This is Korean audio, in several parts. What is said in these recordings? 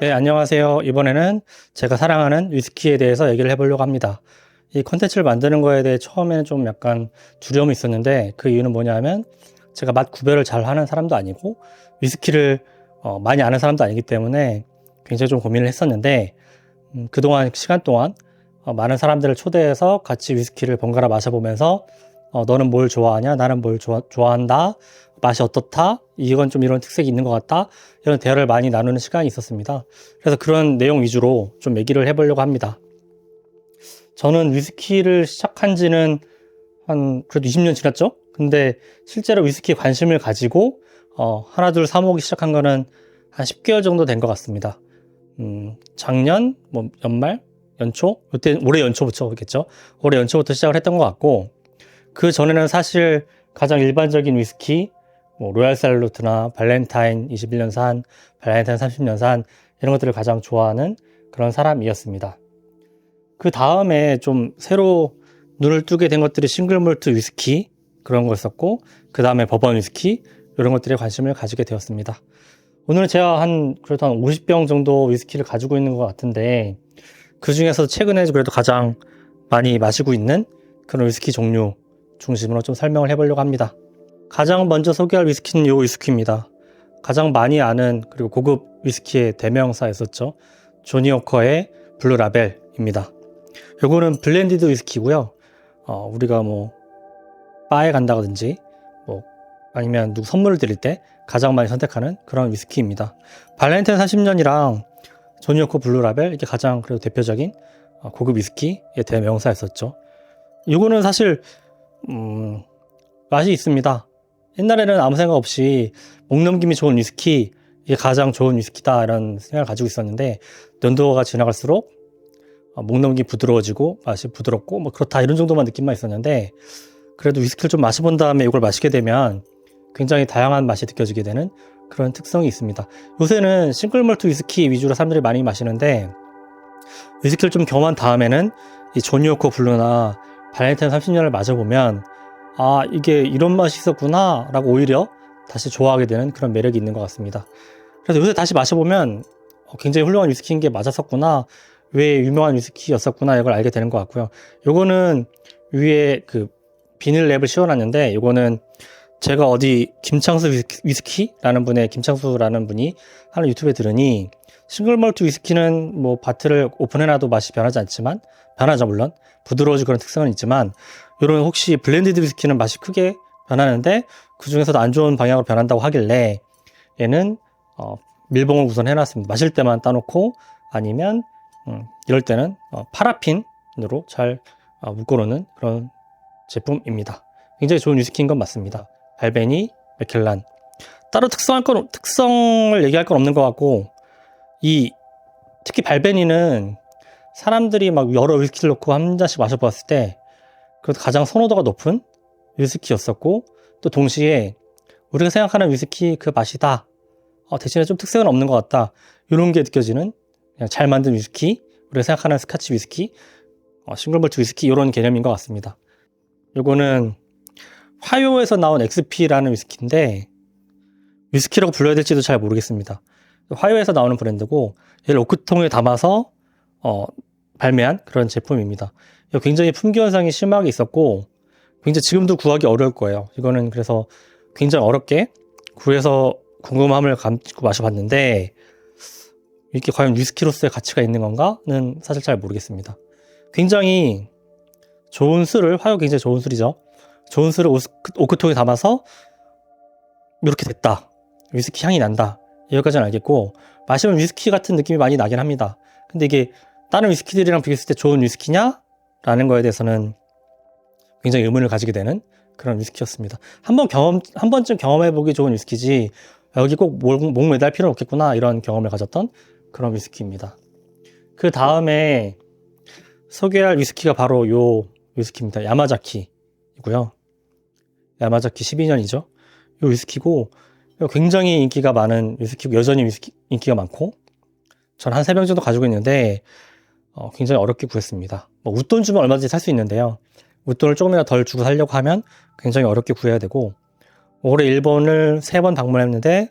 네, 안녕하세요. 이번에는 제가 사랑하는 위스키에 대해서 얘기를 해보려고 합니다. 이 콘텐츠를 만드는 거에 대해 처음에는 좀 약간 두려움이 있었는데 그 이유는 뭐냐면 제가 맛 구별을 잘 하는 사람도 아니고 위스키를 많이 아는 사람도 아니기 때문에 굉장히 좀 고민을 했었는데 그동안 시간 동안 많은 사람들을 초대해서 같이 위스키를 번갈아 마셔보면서 너는 뭘 좋아하냐? 나는 뭘 좋아한다? 맛이 어떻다? 이건 좀 이런 특색이 있는 것 같다? 이런 대화를 많이 나누는 시간이 있었습니다. 그래서 그런 내용 위주로 좀 얘기를 해보려고 합니다. 저는 위스키를 시작한 지는 그래도 20년 지났죠? 근데 실제로 위스키에 관심을 가지고 하나 둘 사 먹기 시작한 거는 한 10개월 정도 된 것 같습니다. 작년 연말? 연초? 이때 올해 연초부터겠죠? 올해 연초부터 시작을 했던 것 같고 그 전에는 사실 가장 일반적인 위스키 로얄 살루트나 발렌타인 21년산, 발렌타인 30년산 이런 것들을 가장 좋아하는 그런 사람이었습니다. 그 다음에 좀 새로 눈을 뜨게 된 것들이 싱글몰트 위스키 그런 거였었고 그 다음에 버번 위스키 이런 것들에 관심을 가지게 되었습니다. 오늘은 제가 그래도 한 50병 정도 위스키를 가지고 있는 것 같은데 그 중에서 최근에 그래도 가장 많이 마시고 있는 그런 위스키 종류 중심으로 좀 설명을 해보려고 합니다. 가장 먼저 소개할 위스키는 이 위스키입니다. 가장 많이 아는 그리고 고급 위스키의 대명사였었죠. 조니 워커의 블루 라벨입니다. 요거는 블렌디드 위스키고요. 우리가 바에 간다든지 아니면 누구 선물을 드릴 때 가장 많이 선택하는 그런 위스키입니다. 발렌타인 30년이랑 조니 워커 블루 라벨 이게 가장 그래도 대표적인 고급 위스키의 대명사였었죠. 요거는 사실 맛이 있습니다. 옛날에는 아무 생각 없이 목 넘김이 좋은 위스키 이게 가장 좋은 위스키다 이런 생각을 가지고 있었는데 연도가 지나갈수록 목 넘김이 부드러워지고 맛이 부드럽고 그렇다 이런 정도만 느낌만 있었는데 그래도 위스키를 좀 마셔본 다음에 이걸 마시게 되면 굉장히 다양한 맛이 느껴지게 되는 그런 특성이 있습니다. 요새는 싱글몰트 위스키 위주로 사람들이 많이 마시는데 위스키를 좀 경험한 다음에는 이 조니 워커 블루나 발렌타인 30년을 마셔보면 이게 이런 맛이 있었구나 라고 오히려 다시 좋아하게 되는 그런 매력이 있는 것 같습니다. 그래서 요새 다시 마셔보면 굉장히 훌륭한 위스키인 게 맞았었구나, 왜 유명한 위스키였었구나 이걸 알게 되는 것 같고요. 요거는 위에 그 비닐 랩을 씌워놨는데 요거는 제가 어디 김창수 위스키라는 김창수라는 분이 하는 유튜브에 들으니 싱글몰트 위스키는 바트를 오픈해놔도 맛이 변하지 않지만 변하죠 물론 부드러워지고 그런 특성은 있지만 이런 혹시 블렌디드 위스키는 맛이 크게 변하는데 그 중에서도 안 좋은 방향으로 변한다고 하길래 얘는 밀봉을 우선 해놨습니다. 마실 때만 따놓고 아니면 이럴 때는 파라핀으로 잘 묶어놓는 그런 제품입니다. 굉장히 좋은 위스키인 건 맞습니다. 발베니, 맥켈란 따로 특성을 얘기할 건 없는 것 같고 특히 발베니는 사람들이 여러 위스키를 넣고 한 잔씩 마셔봤을 때 그래도 가장 선호도가 높은 위스키였었고 또 동시에 우리가 생각하는 위스키 그 맛이다. 대신에 좀 특색은 없는 것 같다. 이런 게 느껴지는 그냥 잘 만든 위스키, 우리가 생각하는 스카치 위스키, 싱글몰트 위스키 이런 개념인 것 같습니다. 요거는 화요에서 나온 XP라는 위스키인데 위스키라고 불러야 될지도 잘 모르겠습니다. 화요에서 나오는 브랜드고 얘를 오크통에 담아서 발매한 그런 제품입니다. 굉장히 품귀 현상이 심하게 있었고 굉장히 지금도 구하기 어려울 거예요. 이거는 그래서 굉장히 어렵게 구해서 궁금함을 감고 마셔봤는데 이게 과연 위스키로서의 가치가 있는 건가는 사실 잘 모르겠습니다. 굉장히 좋은 술을, 화요 굉장히 좋은 술이죠. 좋은 술을 오크통에 담아서 이렇게 됐다. 위스키 향이 난다. 여기까지는 알겠고 마시면 위스키 같은 느낌이 많이 나긴 합니다. 근데 이게 다른 위스키들이랑 비교했을 때 좋은 위스키냐? 라는 거에 대해서는 굉장히 의문을 가지게 되는 그런 위스키였습니다. 한 번쯤 경험해보기 좋은 위스키지 여기 꼭 목 매달 필요는 없겠구나 이런 경험을 가졌던 그런 위스키입니다. 그 다음에 소개할 위스키가 바로 요 위스키입니다. 야마자키이고요. 야마자키 12년이죠. 요 위스키고 굉장히 인기가 많은 위스키고 여전히 인기가 많고 전 한 3병 정도 가지고 있는데 굉장히 어렵게 구했습니다. 웃돈 주면 얼마든지 살 수 있는데요. 웃돈을 조금이라도 덜 주고 살려고 하면 굉장히 어렵게 구해야 되고 올해 일본을 3번 방문했는데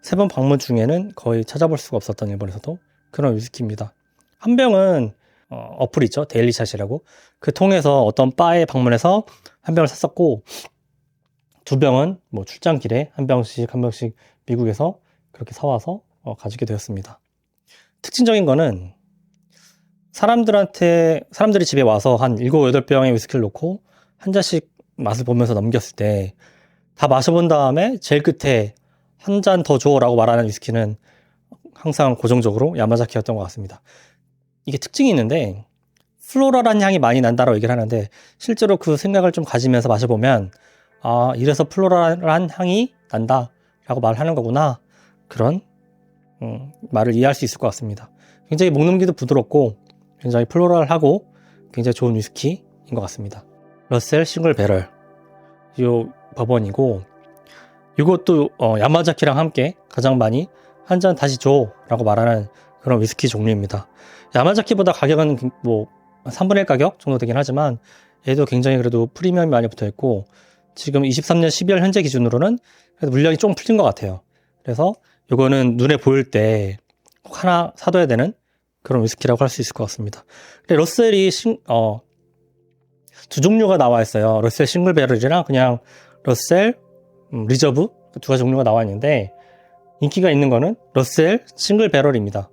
3번 방문 중에는 거의 찾아볼 수가 없었던 일본에서도 그런 위스키입니다. 한 병은 어플 있죠, 데일리샷이라고. 그 통해서 어떤 바에 방문해서 한 병을 샀었고, 두 병은 뭐 출장길에 한 병씩 미국에서 그렇게 사와서 가지게 되었습니다. 특징적인 거는 사람들이 집에 와서 한 7, 8병의 위스키를 놓고 한 잔씩 맛을 보면서 넘겼을 때 다 마셔본 다음에 제일 끝에 한 잔 더 줘라고 말하는 위스키는 항상 고정적으로 야마자키였던 것 같습니다. 이게 특징이 있는데 플로럴한 향이 많이 난다라고 얘기를 하는데 실제로 그 생각을 좀 가지면서 마셔보면 아, 이래서 플로럴한 향이 난다라고 말하는 거구나. 그런 말을 이해할 수 있을 것 같습니다. 굉장히 목 넘기도 부드럽고 굉장히 플로럴하고 굉장히 좋은 위스키인 것 같습니다. 러셀 싱글 배럴 이 버번이고 이것도 야마자키랑 함께 가장 많이 한 잔 다시 줘 라고 말하는 그런 위스키 종류입니다. 야마자키보다 가격은 뭐 3분의 1 가격 정도 되긴 하지만 얘도 굉장히 그래도 프리미엄이 많이 붙어있고 지금 23년 12월 현재 기준으로는 그래도 물량이 좀 풀린 것 같아요. 그래서 이거는 눈에 보일 때 꼭 하나 사둬야 되는 그런 위스키라고 할 수 있을 것 같습니다. 근데 러셀이 두 종류가 나와 있어요. 러셀 싱글 배럴이랑 그냥 러셀 리저브 두 가지 종류가 나와 있는데 인기가 있는 거는 러셀 싱글 배럴입니다.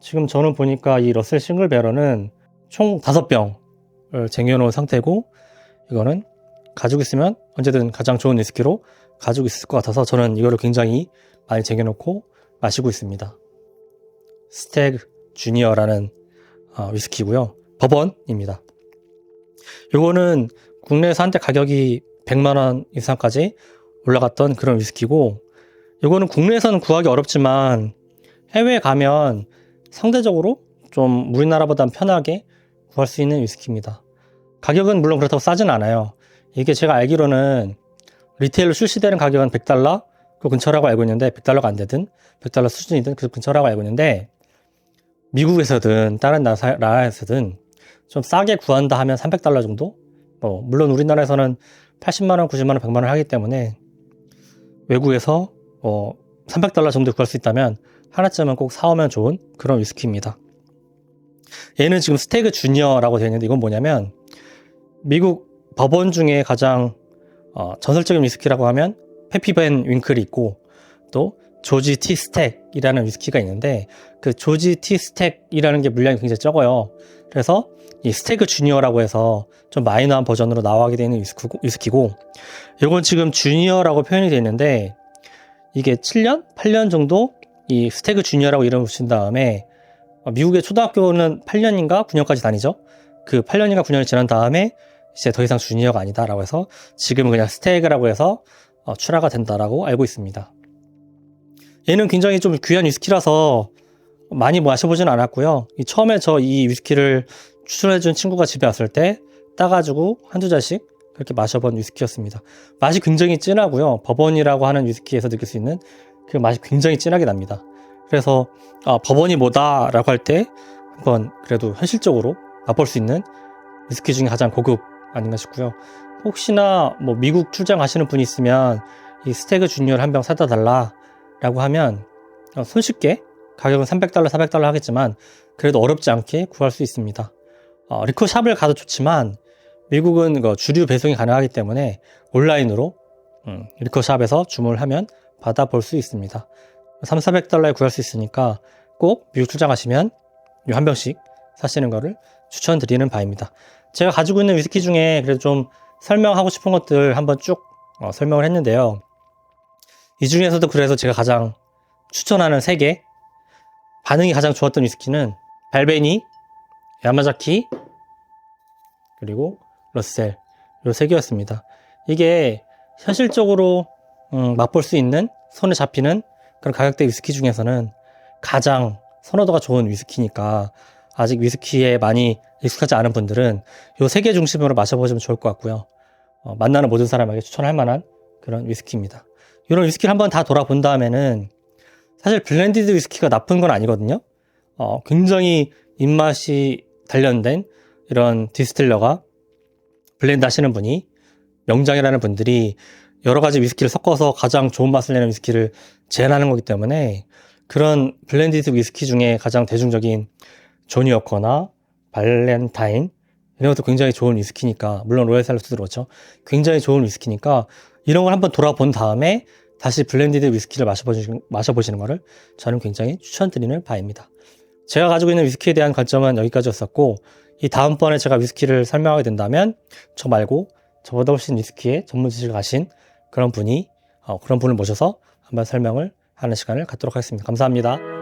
지금 저는 보니까 이 러셀 싱글 배럴은 총 5병을 쟁여놓은 상태고 이거는 가지고 있으면 언제든 가장 좋은 위스키로 가지고 있을 것 같아서 저는 이거를 굉장히 많이 쟁여놓고 마시고 있습니다. 스태그 주니어라는 위스키고요. 버번입니다. 요거는 국내에서 한때 가격이 100만원 이상까지 올라갔던 그런 위스키고 요거는 국내에서는 구하기 어렵지만 해외에 가면 상대적으로 좀 우리나라보단 편하게 구할 수 있는 위스키입니다. 가격은 물론 그렇다고 싸진 않아요. 이게 제가 알기로는 리테일로 출시되는 가격은 $100 그 근처라고 알고 있는데 $100가 안 되든 $100 수준이든 그 근처라고 알고 있는데 미국에서든 다른 나라에서든 좀 싸게 구한다 하면 $300 정도? 물론 우리나라에서는 80만원, 90만원, 100만원 하기 때문에 외국에서 $300 정도 구할 수 있다면 하나쯤은 꼭 사오면 좋은 그런 위스키입니다. 얘는 지금 스태그 주니어라고 되어 있는데 이건 뭐냐면 미국 버번 중에 가장 전설적인 위스키라고 하면 페피 밴 윙클이 있고 또 조지 티 스택이라는 위스키가 있는데 그 조지 티 스택이라는 게 물량이 굉장히 적어요. 그래서 이 스태그 주니어라고 해서 좀 마이너한 버전으로 나오게 되는 위스키고 이건 지금 주니어라고 표현이 되어 있는데 이게 7년? 8년 정도 이 스태그 주니어라고 이름을 붙인 다음에 미국의 초등학교는 8년인가 9년까지 다니죠. 그 8년인가 9년이 지난 다음에 이제 더 이상 주니어가 아니다라고 해서 지금은 그냥 스태그라고 해서 출하가 된다라고 알고 있습니다. 얘는 굉장히 좀 귀한 위스키라서 많이 마셔보진 않았고요. 처음에 저 이 위스키를 추천해준 친구가 집에 왔을 때 따가지고 한두 잔씩 그렇게 마셔본 위스키였습니다. 맛이 굉장히 진하고요. 버번이라고 하는 위스키에서 느낄 수 있는 그 맛이 굉장히 진하게 납니다. 그래서 버번이 뭐다 라고 할 때 한번 그래도 현실적으로 맛볼 수 있는 위스키 중에 가장 고급 아닌가 싶고요. 혹시나 뭐 미국 출장 가시는 분이 있으면 이 스태그 주니어를 한 병 사다 달라 라고 하면 손쉽게 가격은 $300, $400 하겠지만 그래도 어렵지 않게 구할 수 있습니다. 리커샵을 가도 좋지만 미국은 주류 배송이 가능하기 때문에 온라인으로 리커샵에서 주문을 하면 받아볼 수 있습니다. $300-400에 구할 수 있으니까 꼭 미국 출장 가시면 이 한 병씩 사시는 거를 추천드리는 바입니다. 제가 가지고 있는 위스키 중에 그래도 좀 설명하고 싶은 것들 한번 쭉 설명을 했는데요. 이 중에서도 그래서 제가 가장 추천하는 3개, 반응이 가장 좋았던 위스키는 발베니, 야마자키, 그리고 러셀 이 3개였습니다. 이게 현실적으로 맛볼 수 있는 손에 잡히는 그런 가격대 위스키 중에서는 가장 선호도가 좋은 위스키니까 아직 위스키에 많이 익숙하지 않은 분들은 이 3개 중심으로 마셔보시면 좋을 것 같고요. 만나는 모든 사람에게 추천할 만한 그런 위스키입니다. 이런 위스키를 한번 다 돌아본 다음에는 사실 블렌디드 위스키가 나쁜 건 아니거든요. 굉장히 입맛이 단련된 이런 디스틸러가 블렌드 하시는 분이 명장이라는 분들이 여러 가지 위스키를 섞어서 가장 좋은 맛을 내는 위스키를 제안하는 거기 때문에 그런 블렌디드 위스키 중에 가장 대중적인 조니 워커나 발렌타인 이런 것도 굉장히 좋은 위스키니까, 물론 로얄 셀러스도 그렇죠. 굉장히 좋은 위스키니까 이런 걸 한번 돌아본 다음에 다시 블렌디드 위스키를 마셔보시는 것을 저는 굉장히 추천드리는 바입니다. 제가 가지고 있는 위스키에 대한 관점은 여기까지였었고, 이 다음번에 제가 위스키를 설명하게 된다면 저 말고 저보다 훨씬 위스키에 전문 지식을 가신 그런 분을 모셔서 한번 설명을 하는 시간을 갖도록 하겠습니다. 감사합니다.